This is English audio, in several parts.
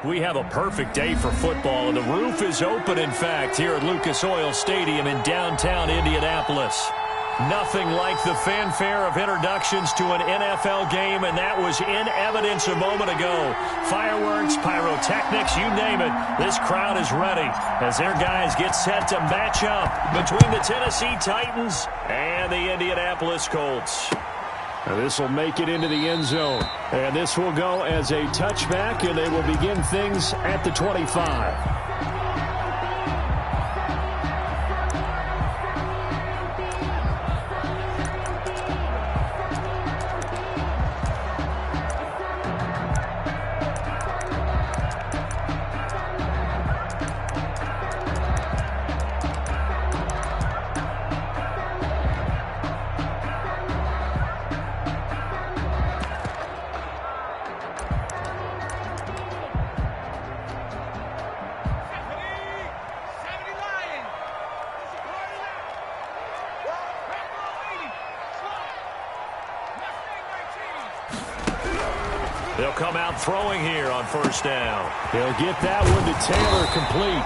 We have a perfect day for football, and the roof is open, in fact, here at Lucas Oil Stadium in downtown Indianapolis. Nothing like the fanfare of introductions to an NFL game, and that was in evidence a moment ago. Fireworks, pyrotechnics, you name it. This crowd is ready as their guys get set to match up between the Tennessee Titans and the Indianapolis Colts. This will make it into the end zone, and this will go as a touchback, and they will begin things at the 25. They'll come out throwing here on first down. They'll get that one to Taylor complete.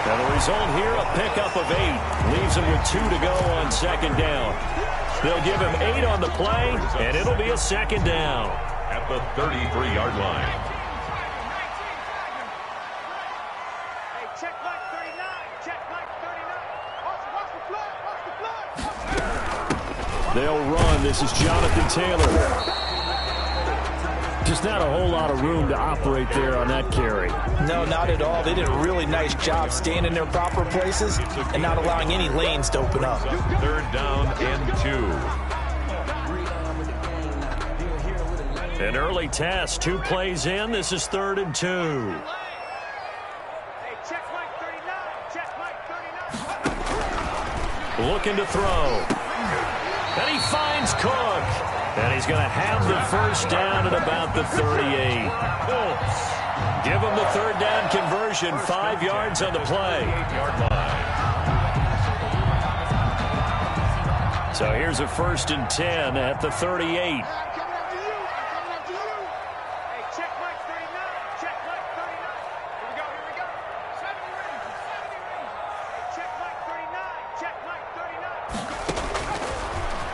And the result here, a pickup of 8. Leaves him with 2 to go on second down. They'll give him 8 on the play, and it'll be a second down. At the 33-yard line. Check mark 39. Check mark 39. Watch the blood. Watch the blood. They'll run. This is Jonathan Taylor. Just not a whole lot of room to operate there on that carry. No, not at all. They did a really nice job staying in their proper places and not allowing any lanes to open up. Third down and 2. An early test. 2 plays in. This is 3rd and 2. Hey, check mark 39. Check mark 39. Looking to throw. And he finds Cook. And he's going to have the first down at about the 38. Give him the third down conversion. 5 yards on the play. 8-yard line. So here's a 1st and 10 at the 38.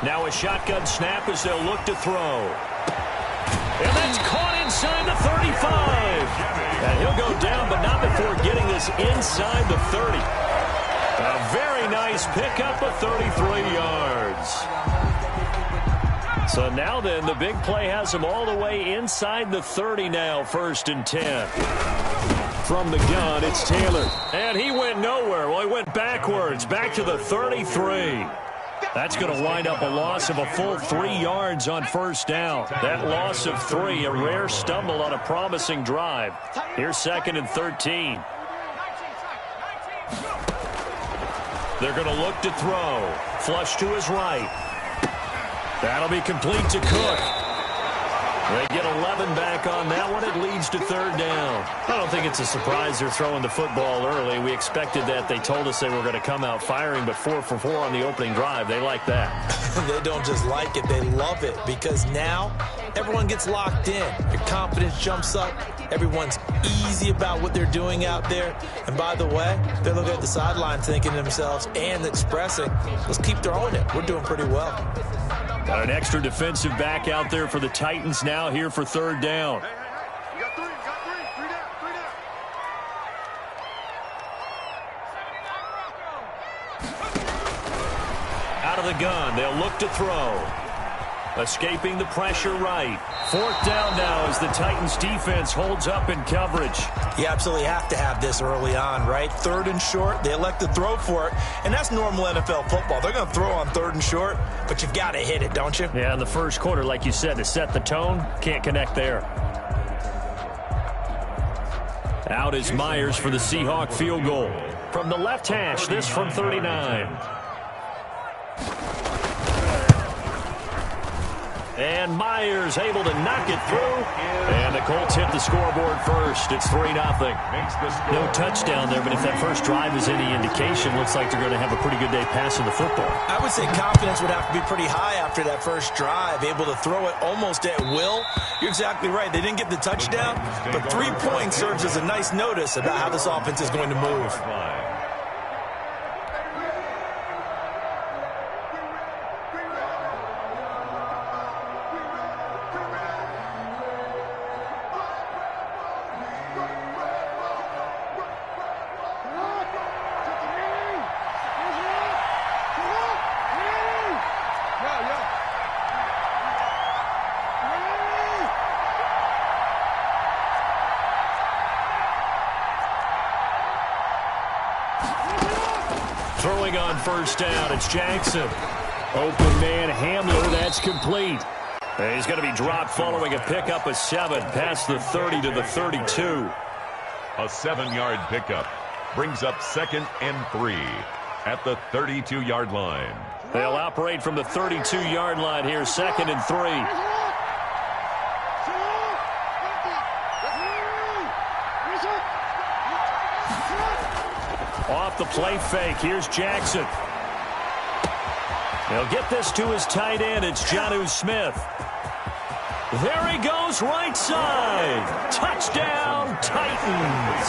Now a shotgun snap as they'll look to throw. And that's caught inside the 35. And he'll go down, but not before getting this inside the 30. A very nice pickup of 33 yards. So now then, the big play has him all the way inside the 30 now, 1st and 10. From the gun, it's Taylor. And he went nowhere. Well, he went backwards, back to the 33. That's going to wind up a loss of a full 3 yards on first down. That loss of 3, a rare stumble on a promising drive. Here's 2nd and 13. They're going to look to throw. Flush to his right. That'll be complete to Cook. They get 11 back on that one. It leads to 3rd down. I don't think it's a surprise they're throwing the football early. We expected that. They told us they were going to come out firing, but 4 for 4 on the opening drive. They like that. They don't just like it. They love it because now everyone gets locked in. Your confidence jumps up. Everyone's easy about what they're doing out there. And by the way, they're looking at the sideline thinking to themselves and expressing, let's keep throwing it. We're doing pretty well. Got an extra defensive back out there for the Titans now here for 3rd down. You got 3. You got 3. 3 down. 3 down. Out of the gun, they'll look to throw. Escaping the pressure right. 4th down now as the Titans defense holds up in coverage. You absolutely have to have this early on, right? 3rd and short, they elect to throw for it, and that's normal NFL football. They're going to throw on 3rd and short, but you've got to hit it, don't you? Yeah, in the first quarter, like you said, to set the tone, can't connect there. Out is Myers for the Seahawk field goal. From the left hash, this from 39. And Myers able to knock it through. And the Colts hit the scoreboard first. It's 3-0. No touchdown there, but if that first drive is any indication, looks like they're going to have a pretty good day passing the football. I would say confidence would have to be pretty high after that first drive, able to throw it almost at will. You're exactly right. They didn't get the touchdown, but 3 points serves as a nice notice about how this offense is going to move. Throwing on first down, it's Jackson. Open man Hamler, that's complete. And he's going to be dropped following a pickup of 7 past the 30 to the 32. A 7-yard pickup brings up 2nd and 3 at the 32-yard line. They'll operate from the 32-yard line here, 2nd and 3. Off the play fake, here's Jackson. They'll get this to his tight end. It's Jonnu Smith. There he goes, right side. Touchdown, Titans.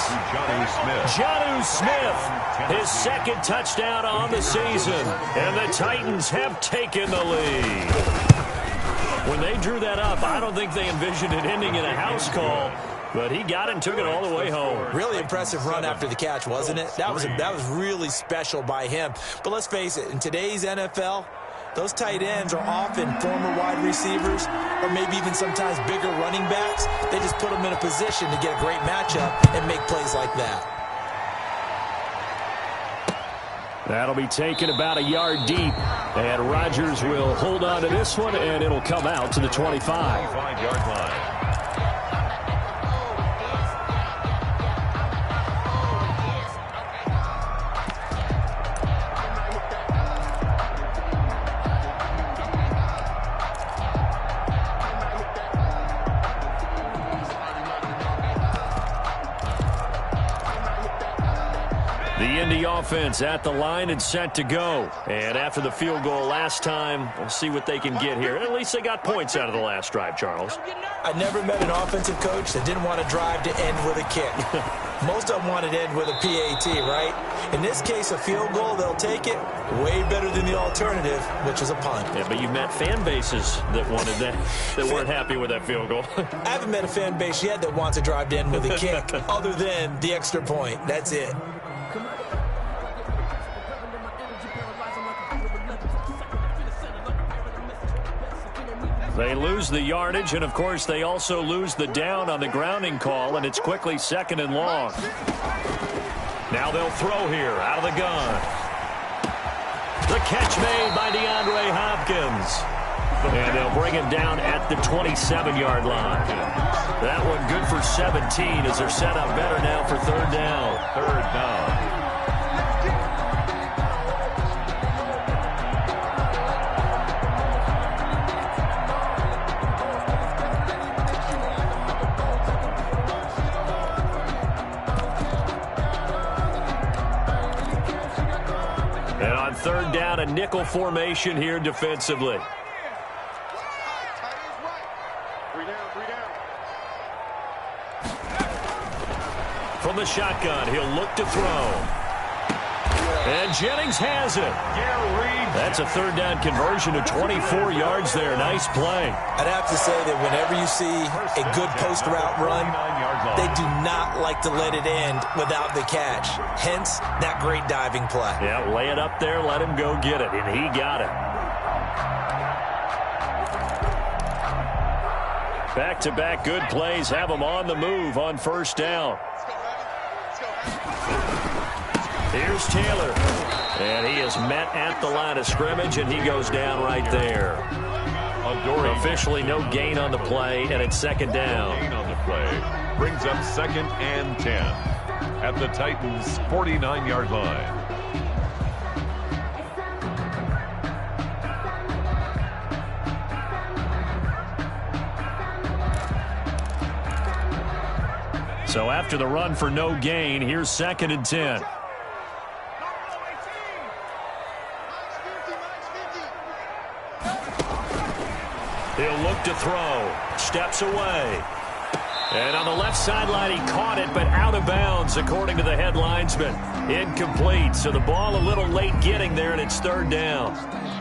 Jonnu Smith, his 2nd touchdown on the season. And the Titans have taken the lead. When they drew that up, I don't think they envisioned it ending in a house call. But he got it and took it all the way home. Really impressive run after the catch, wasn't it? That was really special by him. But let's face it, in today's NFL, those tight ends are often former wide receivers or maybe even sometimes bigger running backs. They just put them in a position to get a great matchup and make plays like that. That'll be taken about a yard deep. And Rodgers will hold on to this one, and it'll come out to the 25. 25-yard line. The Indy offense at the line and set to go. And after the field goal last time, we'll see what they can get here. At least they got points out of the last drive, Charles. I never met an offensive coach that didn't want to drive to end with a kick. Most of them wanted to end with a PAT, right? In this case, a field goal, they'll take it. Way better than the alternative, which is a punt. Yeah, but you've met fan bases that wanted that, that weren't happy with that field goal. I haven't met a fan base yet that wants to drive to end with a kick, other than the extra point. That's it. They lose the yardage, and of course they also lose the down on the grounding call, and it's quickly 2nd and long. Now they'll throw here out of the gun. The catch made by DeAndre Hopkins. And they'll bring him down at the 27-yard line. That one good for 17 as they're set up better now for 3rd down. 3rd down. And on 3rd down, a nickel formation here defensively. From the shotgun, he'll look to throw. And Jennings has it. That's a 3rd down conversion of 24 yards there. Nice play. I'd have to say that whenever you see a good post route run, they do not like to let it end without the catch. Hence, that great diving play. Yeah, lay it up there, let him go get it, and he got it. Back-to-back good plays have him on the move on 1st down. Here's Taylor. And he is met at the line of scrimmage, and he goes down right there. Officially no gain on the play, and it's 2nd down. Gain on the play brings up 2nd and 10 at the Titans' 49-yard line. So after the run for no gain, here's 2nd and 10. He'll look to throw. Steps away. And on the left sideline, he caught it, but out of bounds, according to the head linesman. Incomplete. So the ball a little late getting there, and it's 3rd down.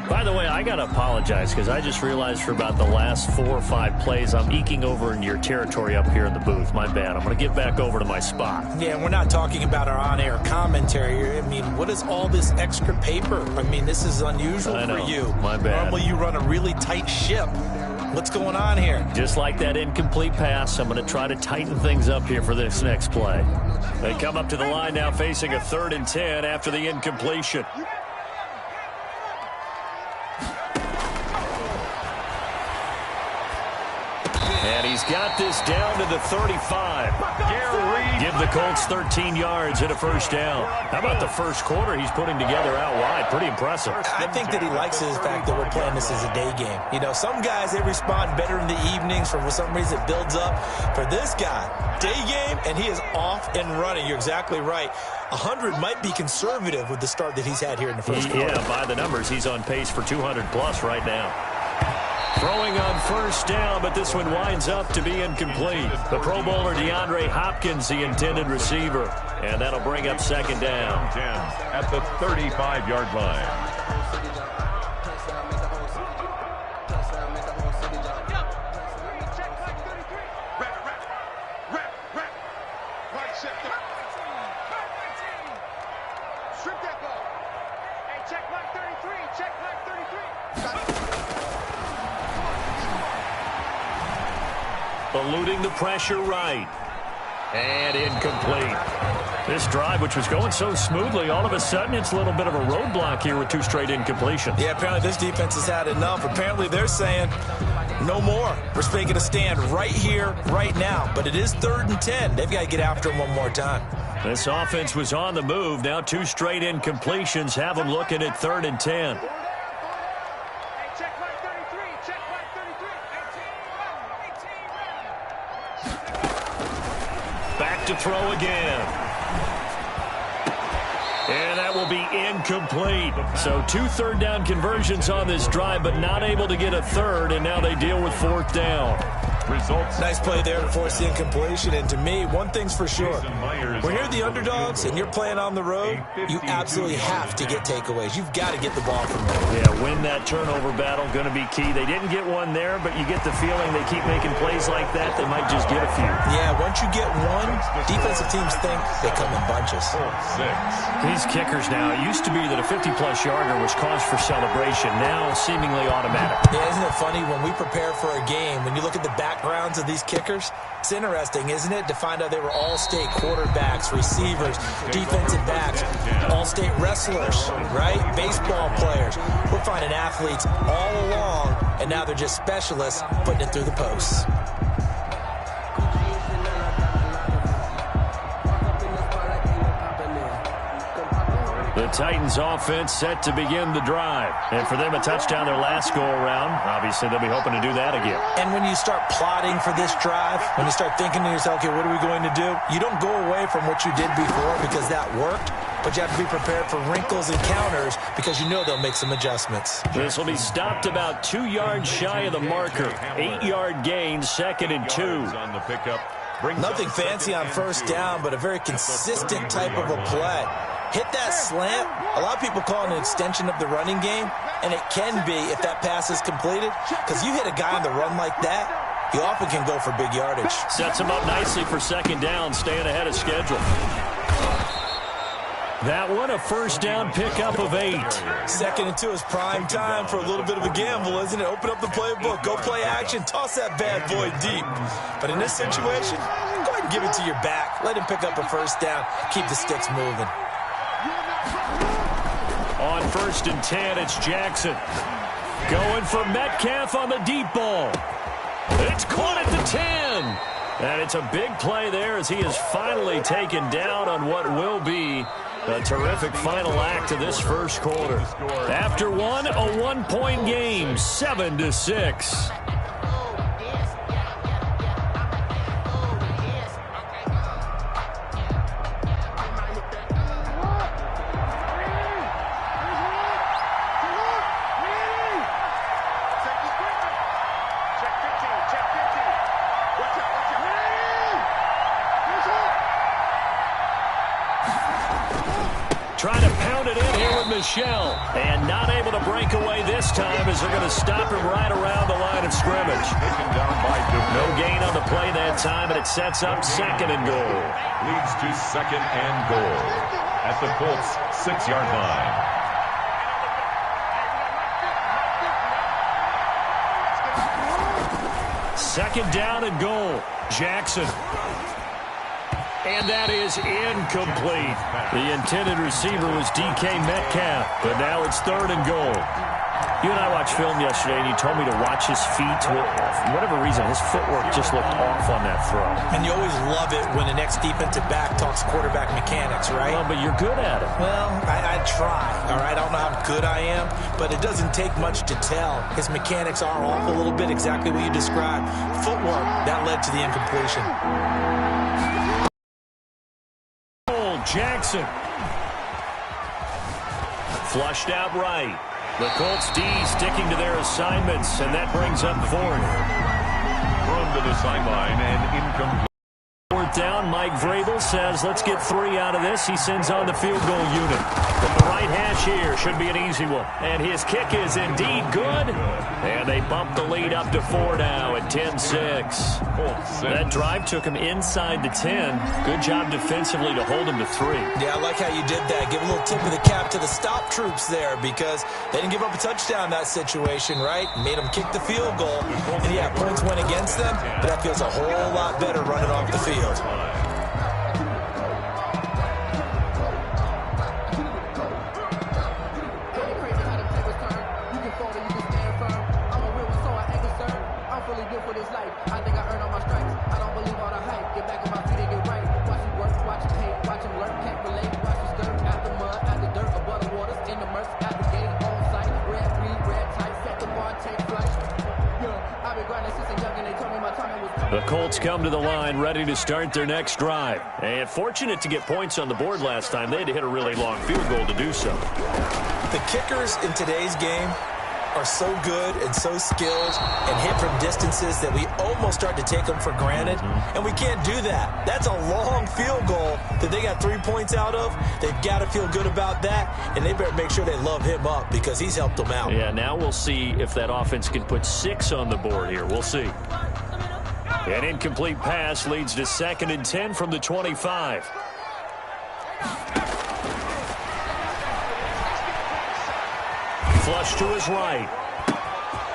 By the way, I got to apologize because I just realized for about the last 4 or 5 plays, I'm eking over into your territory up here in the booth. My bad. I'm going to get back over to my spot. Yeah, we're not talking about our on-air commentary here. I mean, what is all this extra paper? I mean, this is unusual for you. My bad. Normally you run a really tight ship. What's going on here? Just like that incomplete pass, I'm going to try to tighten things up here for this next play. They come up to the line now facing a 3rd and 10 after the incompletion. And he's got this down to the 35. Give the Colts 13 yards and a 1st down. How about the first quarter he's putting together out wide? Pretty impressive. I think that he likes the fact that we're playing this as a day game. You know, some guys, they respond better in the evenings. For some reason, it builds up. For this guy, day game, and he is off and running. You're exactly right. 100 might be conservative with the start that he's had here in the first quarter. Yeah, by the numbers, he's on pace for 200-plus right now. Throwing on 1st down, but this one winds up to be incomplete. The Pro Bowler DeAndre Hopkins, the intended receiver. And that'll bring up 2nd down. 10 at the 35-yard line. Strip that ball. Hey, check mark 33. Check mark 33. Eluding the pressure right. And incomplete. This drive, which was going so smoothly, all of a sudden it's a little bit of a roadblock here with 2 straight incompletions. Yeah, apparently this defense has had enough. Apparently they're saying no more. We're making a stand right here, right now. But it is 3rd and 10. They've got to get after him one more time. This offense was on the move. Now 2 straight incompletions have them looking at 3rd and 10. Back to throw again. And that will be incomplete. So 2 3rd down conversions on this drive, but not able to get a 3rd, and now they deal with 4th down. Results. Nice play there to force the incompletion. And to me, one thing's for sure. When you're the underdogs and you're playing on the road, you absolutely have to get takeaways. You've got to get the ball from there. Yeah, win that turnover battle, going to be key. They didn't get one there, but you get the feeling they keep making plays like that, they might just get a few. Yeah, once you get one, defensive teams think they come in bunches. 6. These kickers now, it used to be that a 50-plus yarder was cause for celebration. Now, seemingly automatic. Yeah, isn't it funny when we prepare for a game, when you look at the backgrounds of these kickers, it's interesting, isn't it, to find out they were all-state quarterbacks, receivers, defensive backs, all-state wrestlers, right? Baseball players. We're finding athletes all along, and now they're just specialists putting it through the posts. The Titans offense set to begin the drive. And for them, a touchdown their last go-around. Obviously, they'll be hoping to do that again. And when you start plotting for this drive, when you start thinking to yourself, okay, what are we going to do? You don't go away from what you did before because that worked, but you have to be prepared for wrinkles and counters because you know they'll make some adjustments. This will be stopped about 2 yards shy of the marker. 8-yard gain, 2nd and 2. On the pickup. Nothing fancy on 1st down, but a very consistent type of a play. Hit that slant. A lot of people call it an extension of the running game, and it can be if that pass is completed, because you hit a guy on the run like that, he often can go for big yardage. Sets him up nicely for 2nd down, staying ahead of schedule. That one, a 1st down pickup of 8. 2nd and 2 is prime time for a little bit of a gamble, isn't it? Open up the playbook, go play action, toss that bad boy deep. But in this situation, go ahead and give it to your back. Let him pick up a 1st down, keep the sticks moving. On 1st and 10, it's Jackson. Going for Metcalf on the deep ball. It's caught at the 10. And it's a big play there as he is finally taken down on what will be a terrific final act of this first quarter. After one, a 1-point game, 7-6. trying to pound it in here with Michelle. And not able to break away this time as they're going to stop him right around the line of scrimmage. Taken down by No gain on the play that time, and it sets up 2nd and goal. Leads to 2nd and goal at the Colts' 6-yard line. Second down and goal. Jackson. And that is incomplete. The intended receiver was DK Metcalf, but now it's 3rd and goal. You and I watched film yesterday, and you told me to watch his feet. For whatever reason, his footwork just looked off on that throw. And you always love it when the next defensive back talks quarterback mechanics, right? Well, but you're good at it. Well, I try, all right? I don't know how good I am, but it doesn't take much to tell. His mechanics are off a little bit, exactly what you described. Footwork, that led to the incompletion. Jackson. Flushed out right. The Colts D sticking to their assignments, and that brings up 4th. Thrown to the sideline and incomplete. 4th down, Mike Vrabel says, let's get 3 out of this. He sends on the field goal unit. From the right hash here, should be an easy one. And his kick is indeed good. And they bump the lead up to 4 now at 10-6. That drive took him inside the 10. Good job defensively to hold him to 3. Yeah, I like how you did that. Give a little tip of the cap to the stop troops there because they didn't give up a touchdown in that situation, right? Made them kick the field goal. And, yeah, points went against them, but that feels a whole lot better running off the field. The Colts come to the line ready to start their next drive. And fortunate to get points on the board last time. They had to hit a really long field goal to do so. The kickers in today's game are so good and so skilled and hit from distances that we almost start to take them for granted. And we can't do that. That's a long field goal that they got 3 points out of. They've got to feel good about that. And they better make sure they love him up because he's helped them out. Yeah, now we'll see if that offense can put 6 on the board here. We'll see. An incomplete pass leads to 2nd and 10 from the 25. Flush to his right.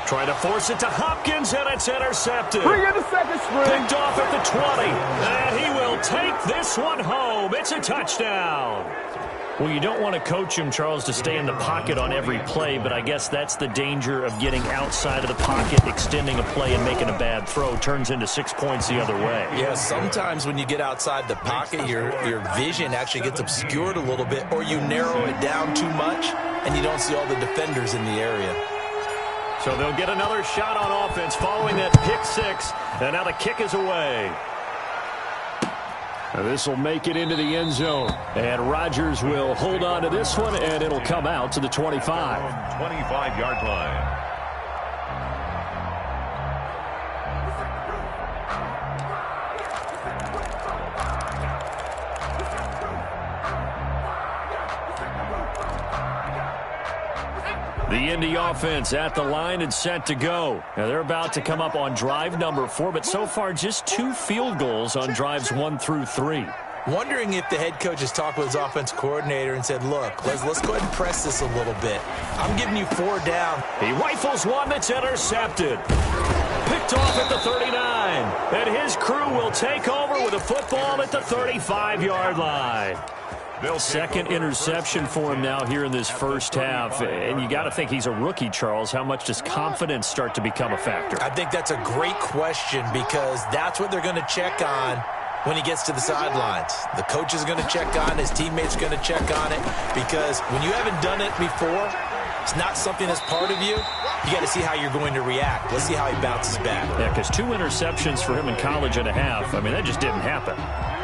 Trying to force it to Hopkins, and it's intercepted. Picked off at the 20. And he will take this one home. It's a touchdown. Well, you don't want to coach him, Charles, to stay in the pocket on every play, but I guess that's the danger of getting outside of the pocket, extending a play, and making a bad throw. Turns into 6 points the other way. Yeah, sometimes when you get outside the pocket, your vision actually gets obscured a little bit, or you narrow it down too much, and you don't see all the defenders in the area. So they'll get another shot on offense following that pick 6, and now the kick is away. This will make it into the end zone. And Rodgers will hold on to this one, and it'll come out to the 25. 25-yard line. The Indy offense at the line and set to go. Now they're about to come up on drive number 4, but so far just 2 field goals on drives 1 through 3. Wondering if the head coach has talked with his offense coordinator and said, look, let's go ahead and press this a little bit. I'm giving you 4 down. He rifles one that's intercepted. Picked off at the 39. And his crew will take over with a football at the 35-yard line. Second interception for him now here in this first half. And you got to think he's a rookie, Charles. How much does confidence start to become a factor? I think that's a great question because that's what they're going to check on when he gets to the sidelines. The coach is going to check on it. His teammates are going to check on it because when you haven't done it before, it's not something that's part of you. You got to see how you're going to react. Let's see how he bounces back. Yeah, because 2 interceptions for him in college and a half. I mean, that just didn't happen.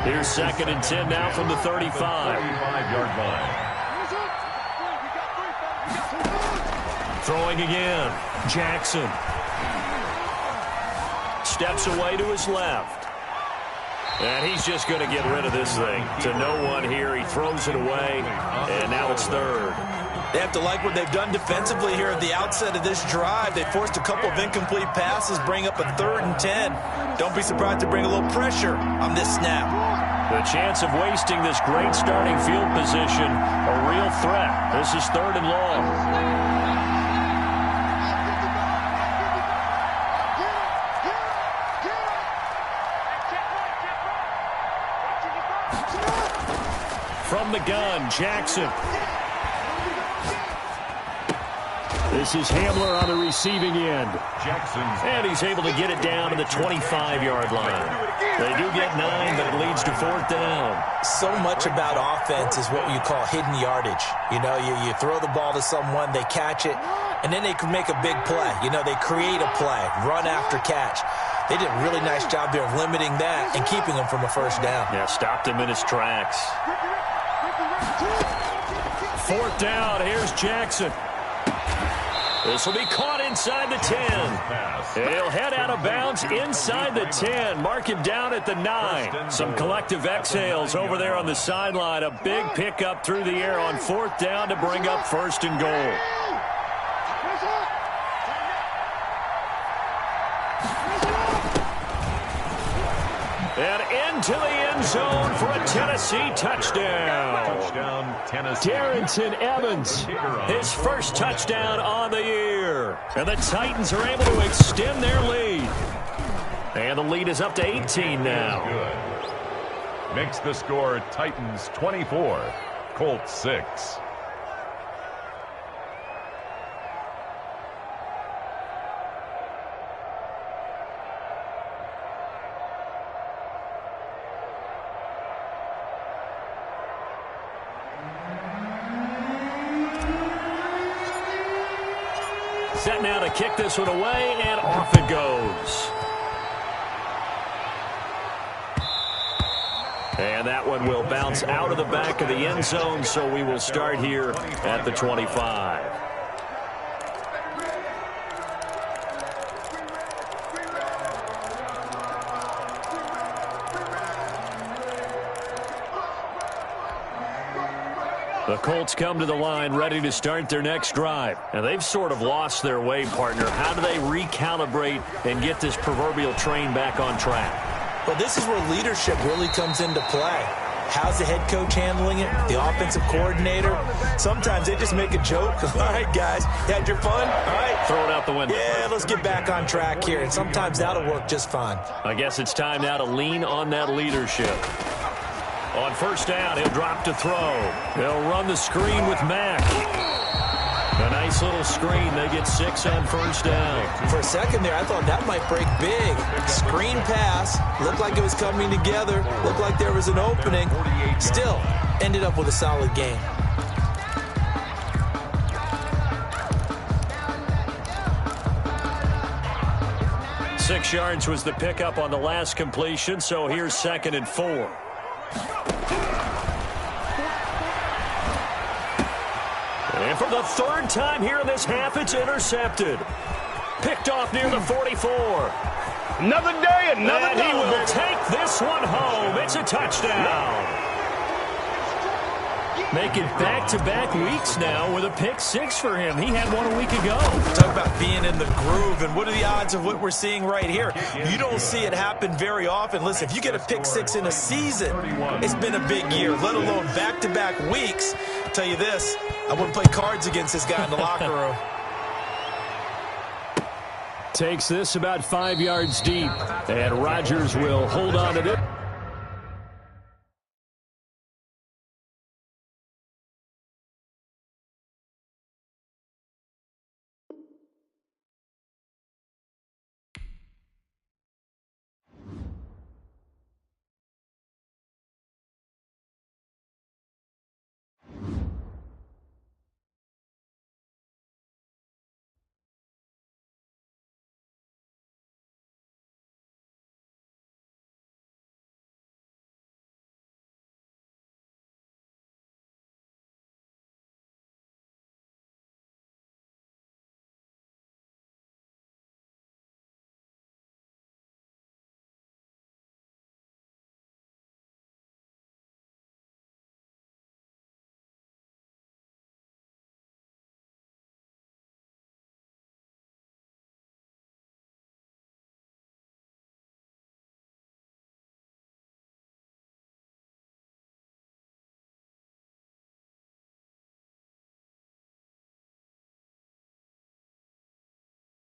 Here's 2nd and 10 now from the 35. 35-yard line. Throwing again. Jackson. Steps away to his left. And he's just going to get rid of this thing. To no one here. He throws it away, and now it's third. They have to like what they've done defensively here at the outset of this drive. They forced a couple of incomplete passes, bring up a 3rd and 10. Don't be surprised to bring a little pressure on this snap. The chance of wasting this great starting field position, a real threat. This is 3rd and long. From the gun, Jackson. This is Hamler on the receiving end. And he's able to get it down to the 25-yard line. They do get 9, but it leads to 4th down. So much about offense is what you call hidden yardage. You know, you throw the ball to someone, they catch it, and then they can make a big play. You know, they create a play, run after catch. They did a really nice job there of limiting that and keeping him from a 1st down. Yeah, stopped him in his tracks. 4th down, here's Jackson. This will be caught inside the 10. And he'll head out of bounds inside the 10. Mark him down at the 9. Some collective exhales over there on the sideline. A big pickup through the air on 4th down to bring up 1st and goal. And into the end zone for a Tennessee touchdown. Tennessee. Darrington Evans, his first touchdown on the year. And the Titans are able to extend their lead. And the lead is up to 18 now. Good. Makes the score Titans 24, Colts 6. Set now to kick this one away, and off it goes. And that one will bounce out of the back of the end zone, so we will start here at the 25. The Colts come to the line ready to start their next drive. And they've sort of lost their way, partner. How do they recalibrate and get this proverbial train back on track? Well, this is where leadership really comes into play. How's the head coach handling it? The offensive coordinator? Sometimes they just make a joke. All right, guys, you had your fun? All right. Throw it out the window. Yeah, let's get back on track here. And sometimes that'll work just fine. I guess it's time now to lean on that leadership. On 1st down, he'll drop to throw. They'll run the screen with Mack. A nice little screen. They get 6 on 1st down. For a second there, I thought that might break big. Screen pass. Looked like it was coming together. Looked like there was an opening. Still, ended up with a solid game. Six yards was the pickup on the last completion, so here's 2nd and 4. And for the 3rd time here in this half, it's intercepted. Picked off near the 44. Another day, another and he will take this one home. It's a touchdown. Making back-to-back weeks now with a pick 6 for him. He had one a week ago. Talk about being in the groove, and what are the odds of what we're seeing right here? You don't see it happen very often. Listen, if you get a pick 6 in a season, it's been a big year, let alone back-to-back weeks. I'll tell you this, I wouldn't play cards against this guy in the locker room. Takes this about 5 yards deep, and Rodgers will hold on to it.